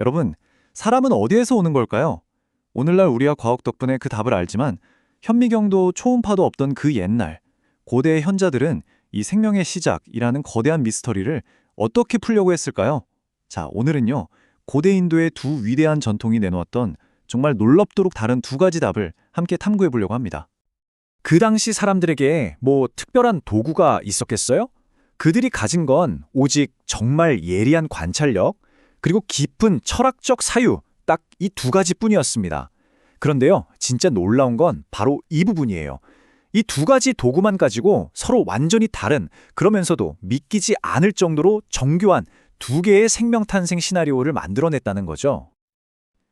여러분, 사람은 어디에서 오는 걸까요? 오늘날 우리가 과학 덕분에 그 답을 알지만 현미경도 초음파도 없던 그 옛날, 고대의 현자들은 이 생명의 시작이라는 거대한 미스터리를 어떻게 풀려고 했을까요? 자, 오늘은요, 고대 인도의 두 위대한 전통이 내놓았던 정말 놀랍도록 다른 두 가지 답을 함께 탐구해 보려고 합니다. 그 당시 사람들에게 뭐 특별한 도구가 있었겠어요? 그들이 가진 건 오직 정말 예리한 관찰력, 그리고 깊은 철학적 사유, 딱 이 두 가지뿐이었습니다. 그런데요, 진짜 놀라운 건 바로 이 부분이에요. 이 두 가지 도구만 가지고 서로 완전히 다른, 그러면서도 믿기지 않을 정도로 정교한 두 개의 생명 탄생 시나리오를 만들어냈다는 거죠.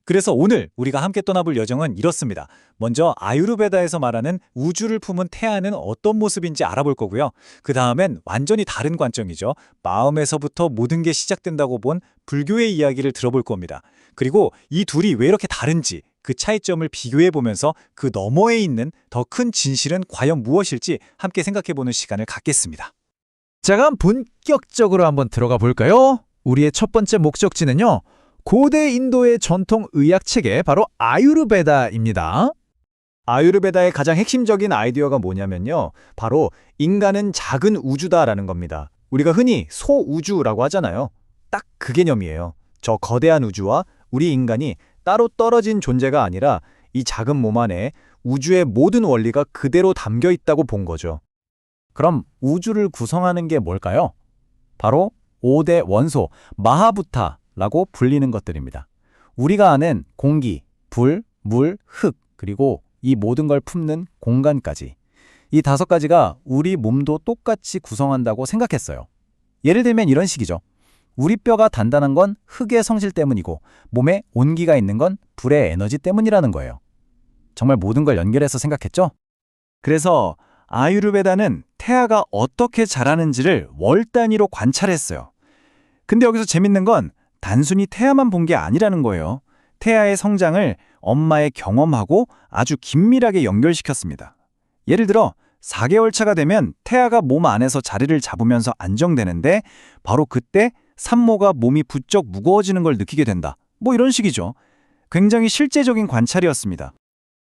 그래서 오늘 우리가 함께 떠나볼 여정은 이렇습니다. 먼저 아유르베다에서 말하는 우주를 품은 태아는 어떤 모습인지 알아볼 거고요. 그 다음엔 완전히 다른 관점이죠. 마음에서부터 모든 게 시작된다고 본 불교의 이야기를 들어볼 겁니다. 그리고 이 둘이 왜 이렇게 다른지, 그 차이점을 비교해보면서 그 너머에 있는 더 큰 진실은 과연 무엇일지 함께 생각해보는 시간을 갖겠습니다. 자, 그럼 본격적으로 한번 들어가 볼까요? 우리의 첫 번째 목적지는요, 고대 인도의 전통 의학 체계, 바로 아유르베다입니다. 아유르베다의 가장 핵심적인 아이디어가 뭐냐면요. 바로 인간은 작은 우주다라는 겁니다. 우리가 흔히 소우주라고 하잖아요. 딱 그 개념이에요. 저 거대한 우주와 우리 인간이 따로 떨어진 존재가 아니라 이 작은 몸 안에 우주의 모든 원리가 그대로 담겨 있다고 본 거죠. 그럼 우주를 구성하는 게 뭘까요? 바로 5대 원소, 마하부타라고 불리는 것들입니다. 우리가 아는 공기, 불, 물, 흙, 그리고 이 모든 걸 품는 공간까지. 이 5가지가 우리 몸도 똑같이 구성한다고 생각했어요. 예를 들면 이런 식이죠. 우리 뼈가 단단한 건 흙의 성질 때문이고 몸에 온기가 있는 건 불의 에너지 때문이라는 거예요. 정말 모든 걸 연결해서 생각했죠? 그래서 아유르베다는 태아가 어떻게 자라는지를 월 단위로 관찰했어요. 근데 여기서 재밌는 건 단순히 태아만 본 게 아니라는 거예요. 태아의 성장을 엄마의 경험하고 아주 긴밀하게 연결시켰습니다. 예를 들어 4개월 차가 되면 태아가 몸 안에서 자리를 잡으면서 안정되는데 바로 그때 산모가 몸이 부쩍 무거워지는 걸 느끼게 된다. 뭐 이런 식이죠. 굉장히 실제적인 관찰이었습니다.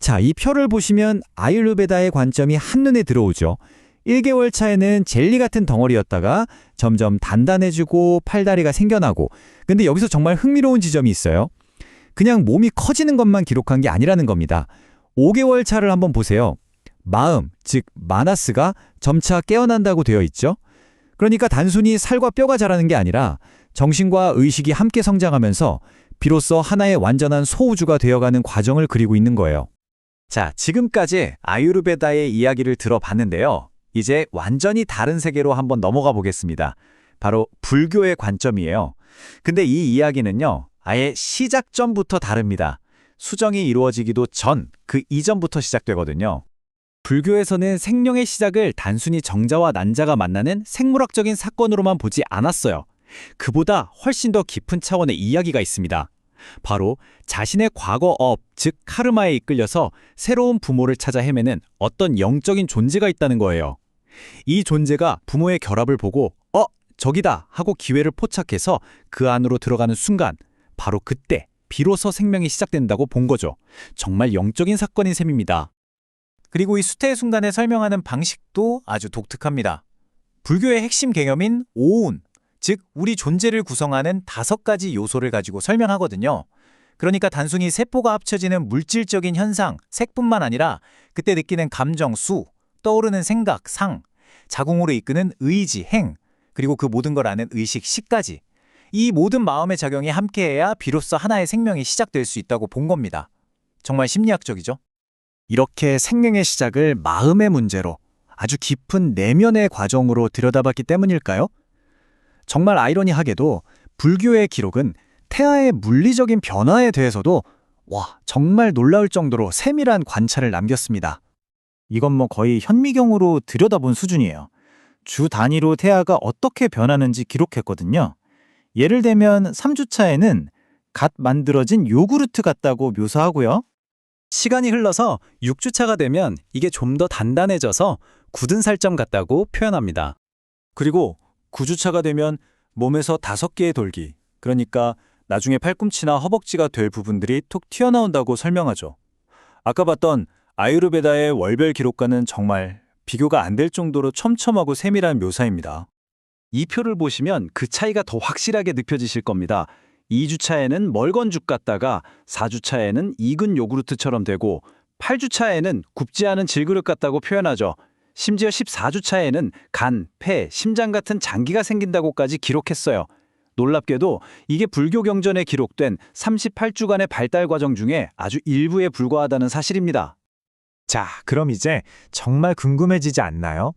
자, 이 표를 보시면 아유르베다의 관점이 한눈에 들어오죠. 1개월 차에는 젤리 같은 덩어리였다가 점점 단단해지고 팔다리가 생겨나고, 근데 여기서 정말 흥미로운 지점이 있어요. 그냥 몸이 커지는 것만 기록한 게 아니라는 겁니다. 5개월 차를 한번 보세요. 마음, 즉 마나스가 점차 깨어난다고 되어 있죠. 그러니까 단순히 살과 뼈가 자라는 게 아니라 정신과 의식이 함께 성장하면서 비로소 하나의 완전한 소우주가 되어가는 과정을 그리고 있는 거예요. 자, 지금까지 아유르베다의 이야기를 들어봤는데요. 이제 완전히 다른 세계로 한번 넘어가 보겠습니다. 바로 불교의 관점이에요. 근데 이 이야기는요, 아예 시작점부터 다릅니다. 수정이 이루어지기도 전, 그 이전부터 시작되거든요. 불교에서는 생명의 시작을 단순히 정자와 난자가 만나는 생물학적인 사건으로만 보지 않았어요. 그보다 훨씬 더 깊은 차원의 이야기가 있습니다. 바로 자신의 과거 업, 즉 카르마에 이끌려서 새로운 부모를 찾아 헤매는 어떤 영적인 존재가 있다는 거예요. 이 존재가 부모의 결합을 보고 저기다 하고 기회를 포착해서 그 안으로 들어가는 순간, 바로 그때 비로소 생명이 시작된다고 본 거죠. 정말 영적인 사건인 셈입니다. 그리고 이 수태의 순간을 설명하는 방식도 아주 독특합니다. 불교의 핵심 개념인 오운, 즉 우리 존재를 구성하는 5가지 요소를 가지고 설명하거든요. 그러니까 단순히 세포가 합쳐지는 물질적인 현상, 색뿐만 아니라 그때 느끼는 감정, 수, 떠오르는 생각, 상, 자궁으로 이끄는 의지, 행, 그리고 그 모든 걸 아는 의식, 시까지. 이 모든 마음의 작용이 함께해야 비로소 하나의 생명이 시작될 수 있다고 본 겁니다. 정말 심리학적이죠? 이렇게 생명의 시작을 마음의 문제로, 아주 깊은 내면의 과정으로 들여다봤기 때문일까요? 정말 아이러니하게도 불교의 기록은 태아의 물리적인 변화에 대해서도 정말 놀라울 정도로 세밀한 관찰을 남겼습니다. 이건 뭐 거의 현미경으로 들여다본 수준이에요. 주 단위로 태아가 어떻게 변하는지 기록했거든요. 예를 들면 3주차에는 갓 만들어진 요구르트 같다고 묘사하고요. 시간이 흘러서 6주차가 되면 이게 좀 더 단단해져서 굳은 살점 같다고 표현합니다. 그리고 9주차가 되면 몸에서 5개의 돌기, 그러니까 나중에 팔꿈치나 허벅지가 될 부분들이 툭 튀어나온다고 설명하죠. 아까 봤던 아유르베다의 월별 기록과는 정말 비교가 안 될 정도로 촘촘하고 세밀한 묘사입니다. 이 표를 보시면 그 차이가 더 확실하게 느껴지실 겁니다. 2주차에는 멀건죽 같다가 4주차에는 익은 요구르트처럼 되고 8주차에는 굽지 않은 질그릇 같다고 표현하죠. 심지어 14주차에는 간, 폐, 심장 같은 장기가 생긴다고까지 기록했어요. 놀랍게도 이게 불교 경전에 기록된 38주간의 발달 과정 중에 아주 일부에 불과하다는 사실입니다. 자, 그럼 이제 정말 궁금해지지 않나요?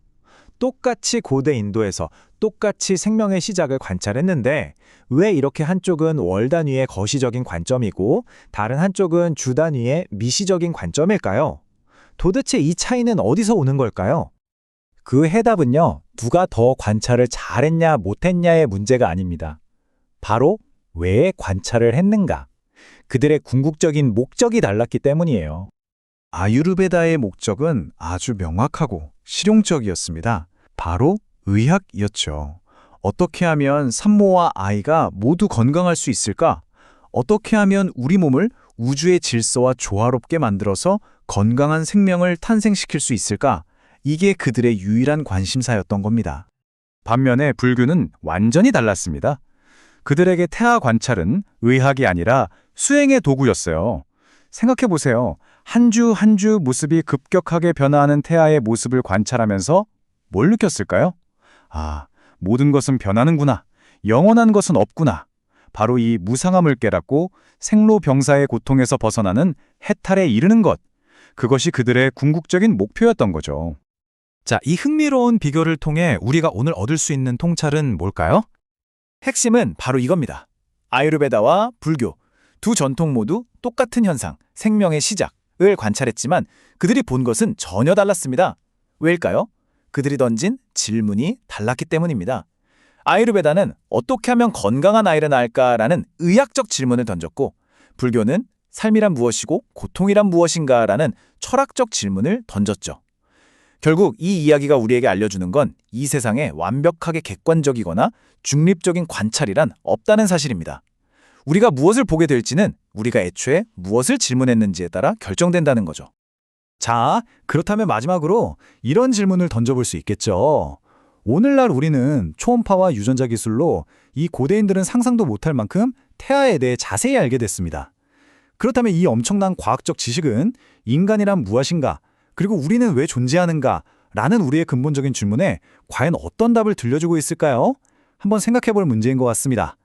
똑같이 고대 인도에서 똑같이 생명의 시작을 관찰했는데 왜 이렇게 한쪽은 월 단위의 거시적인 관점이고 다른 한쪽은 주 단위의 미시적인 관점일까요? 도대체 이 차이는 어디서 오는 걸까요? 그 해답은요, 누가 더 관찰을 잘했냐 못했냐의 문제가 아닙니다. 바로 왜 관찰을 했는가? 그들의 궁극적인 목적이 달랐기 때문이에요. 아유르베다의 목적은 아주 명확하고 실용적이었습니다. 바로 의학이었죠. 어떻게 하면 산모와 아이가 모두 건강할 수 있을까? 어떻게 하면 우리 몸을 우주의 질서와 조화롭게 만들어서 건강한 생명을 탄생시킬 수 있을까? 이게 그들의 유일한 관심사였던 겁니다. 반면에 불교는 완전히 달랐습니다. 그들에게 태아 관찰은 의학이 아니라 수행의 도구였어요. 생각해보세요. 한 주 한 주 모습이 급격하게 변화하는 태아의 모습을 관찰하면서 뭘 느꼈을까요? 아, 모든 것은 변하는구나. 영원한 것은 없구나. 바로 이 무상함을 깨닫고 생로병사의 고통에서 벗어나는 해탈에 이르는 것. 그것이 그들의 궁극적인 목표였던 거죠. 자, 이 흥미로운 비교를 통해 우리가 오늘 얻을 수 있는 통찰은 뭘까요? 핵심은 바로 이겁니다. 아유르베다와 불교, 두 전통 모두 똑같은 현상, 생명의 시작을 관찰했지만 그들이 본 것은 전혀 달랐습니다. 왜일까요? 그들이 던진 질문이 달랐기 때문입니다. 아유르베다는 어떻게 하면 건강한 아이를 낳을까라는 의학적 질문을 던졌고 불교는 삶이란 무엇이고 고통이란 무엇인가라는 철학적 질문을 던졌죠. 결국 이 이야기가 우리에게 알려주는 건 이 세상에 완벽하게 객관적이거나 중립적인 관찰이란 없다는 사실입니다. 우리가 무엇을 보게 될지는 우리가 애초에 무엇을 질문했는지에 따라 결정된다는 거죠. 자, 그렇다면 마지막으로 이런 질문을 던져볼 수 있겠죠. 오늘날 우리는 초음파와 유전자 기술로 이 고대인들은 상상도 못할 만큼 태아에 대해 자세히 알게 됐습니다. 그렇다면 이 엄청난 과학적 지식은 인간이란 무엇인가, 그리고 우리는 왜 존재하는가 라는 우리의 근본적인 질문에 과연 어떤 답을 들려주고 있을까요? 한번 생각해 볼 문제인 것 같습니다.